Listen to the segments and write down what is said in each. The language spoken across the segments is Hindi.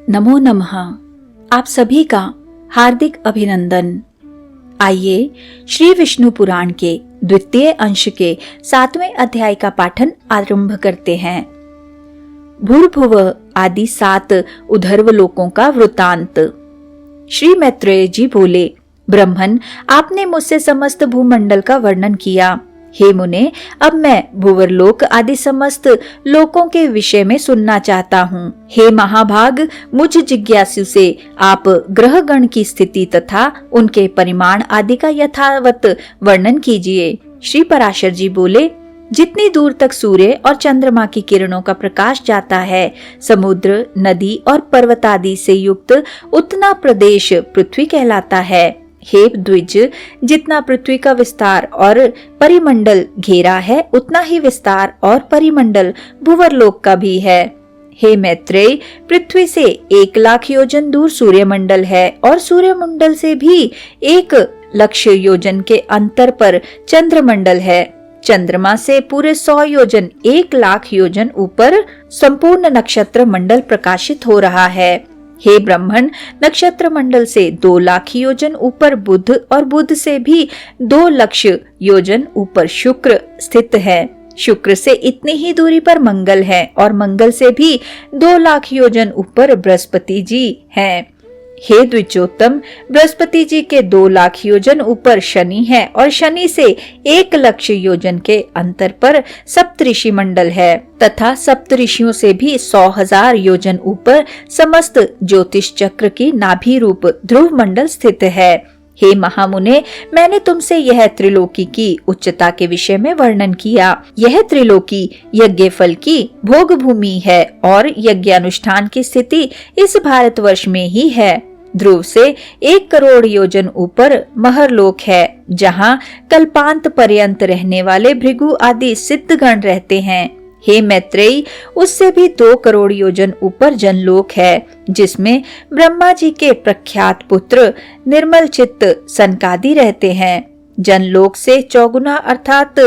नमो नमः। आप सभी का हार्दिक अभिनंदन। आइए श्री विष्णु पुराण के द्वितीय अंश के 7वें अध्याय का पाठन आरंभ करते हैं। भूर्भुव आदि 7 उधर्व लोकों का वृतांत। श्री मैत्रेय जी बोले, ब्रह्मन, आपने मुझसे समस्त भूमंडल का वर्णन किया। हे मुने, अब मैं भूवरलोक आदि समस्त लोकों के विषय में सुनना चाहता हूँ। हे महाभाग, मुझ जिज्ञासु से आप ग्रहगण की स्थिति तथा उनके परिमाण आदि का यथावत वर्णन कीजिए। श्री पराशर जी बोले, जितनी दूर तक सूर्य और चंद्रमा की किरणों का प्रकाश जाता है, समुद्र, नदी और पर्वत आदि से युक्त उतना प्रदेश पृथ्वी कहलाता है। हे द्विज, जितना पृथ्वी का विस्तार और परिमंडल घेरा है, उतना ही विस्तार और परिमंडल भूवरलोक का भी है। हे मैत्रेय, पृथ्वी से 1,00,000 योजन दूर सूर्यमंडल है और सूर्यमंडल से भी 1,00,000 योजन के अंतर पर चंद्रमंडल है। चंद्रमा से पूरे 100 योजन 1,00,000 योजन ऊपर संपूर्ण नक्षत्र मंडल प्रकाशित हो रहा है। हे ब्राह्मण, नक्षत्र मंडल से 2,00,000 योजन ऊपर बुध और बुध से भी 2,00,000 योजन ऊपर शुक्र स्थित है। शुक्र से इतनी ही दूरी पर मंगल है और मंगल से भी 2,00,000 योजन ऊपर बृहस्पति जी हैं। हे द्विजोत्तम, बृहस्पति जी के 2,00,000 योजन ऊपर शनि है और शनि से 1,00,000 योजन के अंतर पर सप्तऋषि मंडल है तथा सप्तऋषियों से भी 100,000 योजन ऊपर समस्त ज्योतिष चक्र की नाभि रूप ध्रुव मंडल स्थित है। हे महामुने, मैंने तुमसे यह त्रिलोकी की उच्चता के विषय में वर्णन किया। यह त्रिलोकी यज्ञ फल की भोग भूमि है और यज्ञानुष्ठान की स्थिति इस भारतवर्ष में ही है। ध्रुव से 1 करोड़ योजन ऊपर महरलोक है, जहाँ कल्पांत पर्यंत रहने वाले भृगु आदि सिद्धगण रहते हैं। हे मैत्रेयी, उससे भी 2 करोड़ योजन ऊपर जनलोक है, जिसमें ब्रह्मा जी के प्रख्यात पुत्र निर्मल चित्त सनकादि रहते हैं। जनलोक से 4 अर्थात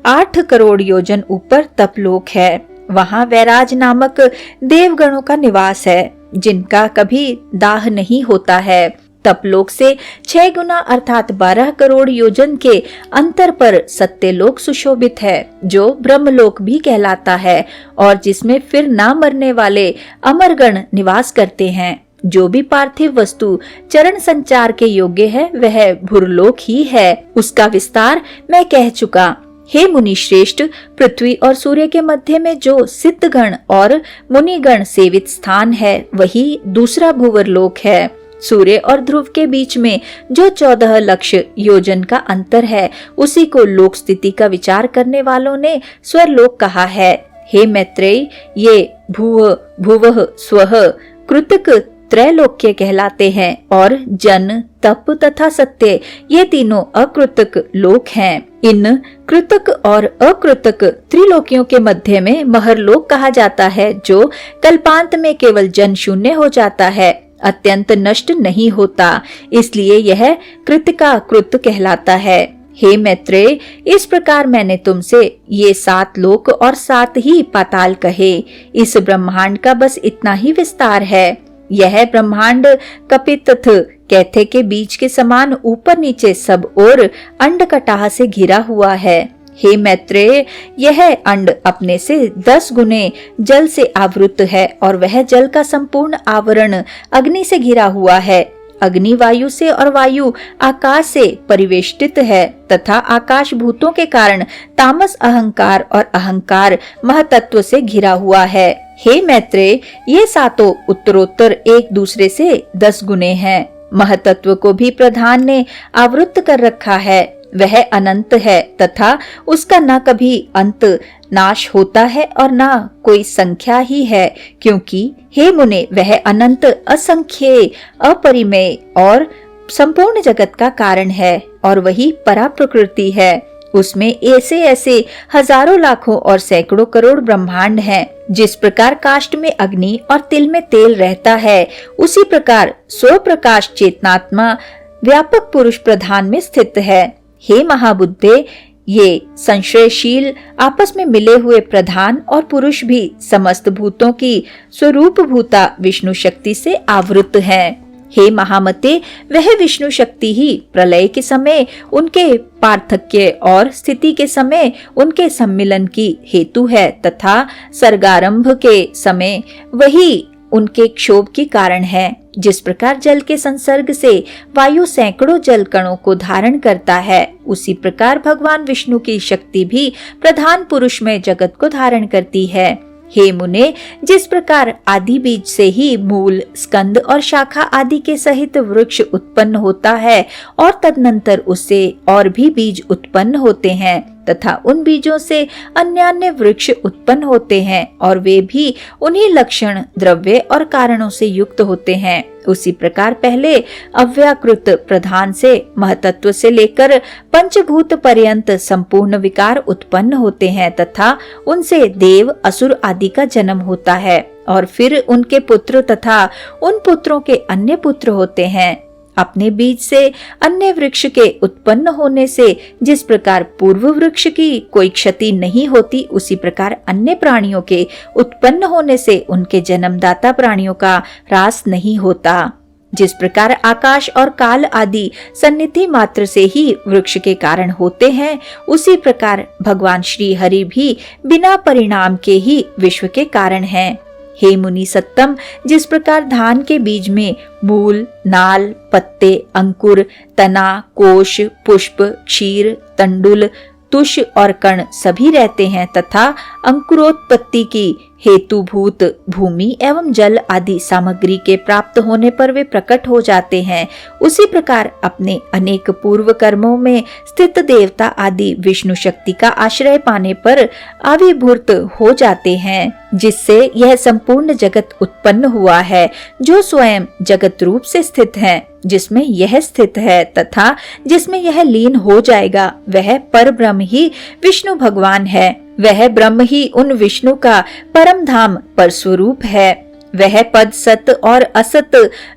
8 करोड़ योजन ऊपर तपलोक है। वहाँ वैराज नामक देवगणों का निवास है, जिनका कभी दाह नहीं होता है। तपलोक से 6 गुना अर्थात 12 करोड़ योजन के अंतर पर सत्यलोक सुशोभित है, जो ब्रह्मलोक भी कहलाता है और जिसमें फिर ना मरने वाले अमरगण निवास करते हैं। जो भी पार्थिव वस्तु चरण संचार के योग्य है, वह भूरलोक ही है। उसका विस्तार मैं कह चुका। हे मुनि श्रेष्ठ, पृथ्वी और सूर्य के मध्य में जो सिद्धगण और मुनिगण सेवित स्थान है, वही दूसरा भूवरलोक है। सूर्य और ध्रुव के बीच में जो 14,00,000 योजन का अंतर है, उसी को लोक स्थिति का विचार करने वालों ने स्वरलोक कहा है। हे मैत्रेय, ये भूव, भुवः, स्वः, कृतक त्रैलोक्य कहलाते हैं और जन, तप तथा सत्य ये तीनों अकृतक लोक हैं। इन कृतक और अकृतक त्रिलोकियों के मध्य में महरलोक कहा जाता है, जो कल्पांत में केवल जन शून्य हो जाता है, अत्यंत नष्ट नहीं होता, इसलिए यह कृतिका कृत कहलाता है। हे मैत्रेय, इस प्रकार मैंने तुमसे ये 7 लोक और 7 ही पाताल कहे। इस ब्रह्मांड का बस इतना ही विस्तार है। यह ब्रह्मांड कपितथ कैथे के बीच के समान ऊपर नीचे सब ओर अंडकटाह से घिरा हुआ है। हे मैत्रेय, यह अंड अपने से 10 गुने जल से आवृत है और वह जल का संपूर्ण आवरण अग्नि से घिरा हुआ है। अग्नि वायु से और वायु आकाश से परिवेष्टित है तथा आकाश भूतों के कारण तामस अहंकार और अहंकार महतत्व से घिरा हुआ है। हे मैत्रेय, ये 7 उत्तरोत्तर एक दूसरे से 10 गुने हैं। महतत्व को भी प्रधान ने आवृत कर रखा है। वह अनंत है तथा उसका न कभी अंत नाश होता है और न कोई संख्या ही है, क्योंकि हे मुने, वह अनंत, असंख्येय, अपरिमेय और संपूर्ण जगत का कारण है और वही परा प्रकृति है। उसमें ऐसे ऐसे हजारों लाखों और सैकड़ों करोड़ ब्रह्मांड हैं। जिस प्रकार काष्ठ में अग्नि और तिल में तेल रहता है, उसी प्रकार स्वप्रकाश चेतनात्मा व्यापक पुरुष प्रधान में स्थित है। हे महाबुद्धे, ये संशयशील आपस में मिले हुए प्रधान और पुरुष भी समस्त भूतों की स्वरूप भूता विष्णु शक्ति से आवृत हैं। हे महामते, वह विष्णु शक्ति ही प्रलय के समय उनके पार्थक्य और स्थिति के समय उनके सम्मिलन की हेतु है तथा सर्गारंभ के समय वही उनके क्षोभ के कारण है। जिस प्रकार जल के संसर्ग से वायु सैकड़ों जल कणों को धारण करता है, उसी प्रकार भगवान विष्णु की शक्ति भी प्रधान पुरुष में जगत को धारण करती है। हे मुने, जिस प्रकार आदि बीज से ही मूल, स्कंद और शाखा आदि के सहित वृक्ष उत्पन्न होता है और तदनंतर उससे और भी बीज उत्पन्न होते हैं तथा उन बीजों से अन्य वृक्ष उत्पन्न होते हैं और वे भी उन्हीं लक्षण, द्रव्य और कारणों से युक्त होते हैं, उसी प्रकार पहले अव्याकृत प्रधान से महतत्व से लेकर पंचभूत पर्यंत संपूर्ण विकार उत्पन्न होते हैं तथा उनसे देव, असुर आदि का जन्म होता है और फिर उनके पुत्र तथा उन पुत्रों के अन्य पुत्र होते हैं। अपने बीज से अन्य वृक्ष के उत्पन्न होने से जिस प्रकार पूर्व वृक्ष की कोई क्षति नहीं होती, उसी प्रकार अन्य प्राणियों के उत्पन्न होने से उनके जन्मदाता प्राणियों का ह्रास नहीं होता। जिस प्रकार आकाश और काल आदि सन्निधि मात्र से ही वृक्ष के कारण होते हैं, उसी प्रकार भगवान श्री हरि भी बिना परिणाम के ही विश्व के कारण हैं। हे मुनि सत्तम, जिस प्रकार धान के बीज में मूल, नाल, पत्ते, अंकुर, तना, कोश, पुष्प, क्षीर, तंडुल, तुष और कण सभी रहते हैं तथा अंकुरोत्पत्ति की हेतुभूत भूमि एवं जल आदि सामग्री के प्राप्त होने पर वे प्रकट हो जाते हैं, उसी प्रकार अपने अनेक पूर्व कर्मों में स्थित देवता आदि विष्णु शक्ति का आश्रय पाने पर आविर्भूत हो जाते हैं, जिससे यह संपूर्ण जगत उत्पन्न हुआ है, जो स्वयं जगत रूप से स्थित है, जिसमें यह स्थित है तथा जिसमें यह लीन हो जाएगा, वह पर ब्रह्म ही विष्णु भगवान है। वह ब्रह्म ही उन विष्णु का परम धाम पर स्वरूप है। वह पद सत और असत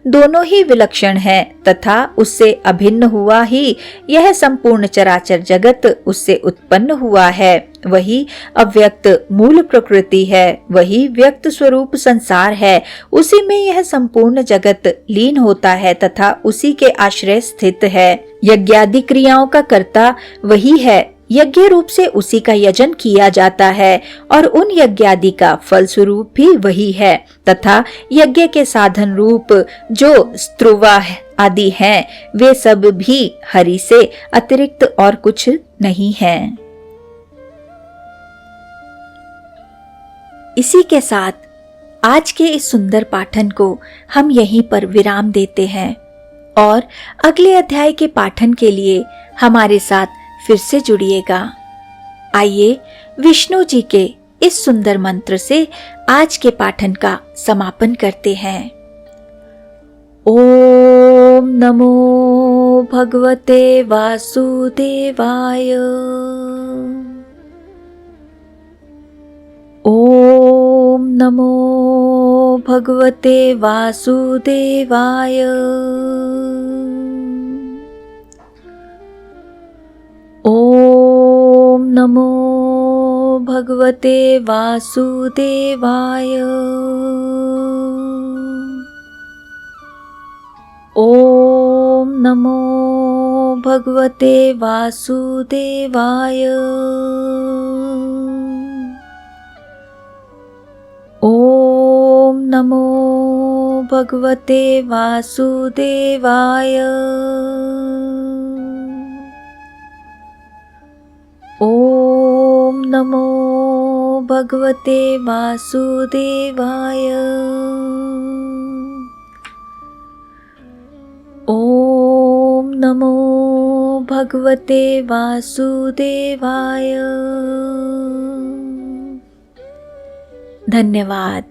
दोनों ही विलक्षण है तथा उससे अभिन्न हुआ ही यह संपूर्ण चराचर जगत उससे उत्पन्न हुआ है। वही अव्यक्त मूल प्रकृति है, वही व्यक्त स्वरूप संसार है, उसी में यह संपूर्ण जगत लीन होता है तथा उसी के आश्रय स्थित है। यज्ञादि क्रियाओं का कर्ता वही है, यज्ञ रूप से उसी का यजन किया जाता है और उन यज्ञादि का फल स्वरूप भी वही है तथा यज्ञ के साधन रूप जो स्त्रुवा आदि हैं, वे सब भी हरि से अतिरिक्त और कुछ नहीं है। इसी के साथ आज के इस सुंदर पाठन को हम यहीं पर विराम देते हैं और अगले अध्याय के पाठन के लिए हमारे साथ फिर से जुड़िएगा। आइए विष्णु जी के इस सुंदर मंत्र से आज के पाठन का समापन करते हैं। ओम नमो भगवते वासुदेवाय। ओम नमो भगवते वासुदेवाय। ओम नमो भगवते वासुदेवाय। ओम नमो भगवते वासुदेवाय। ओम नमो भगवते वासुदेवाय। ओम नमो भगवते वासुदेवाय। ओम नमो भगवते वासुदेवाय। धन्यवाद।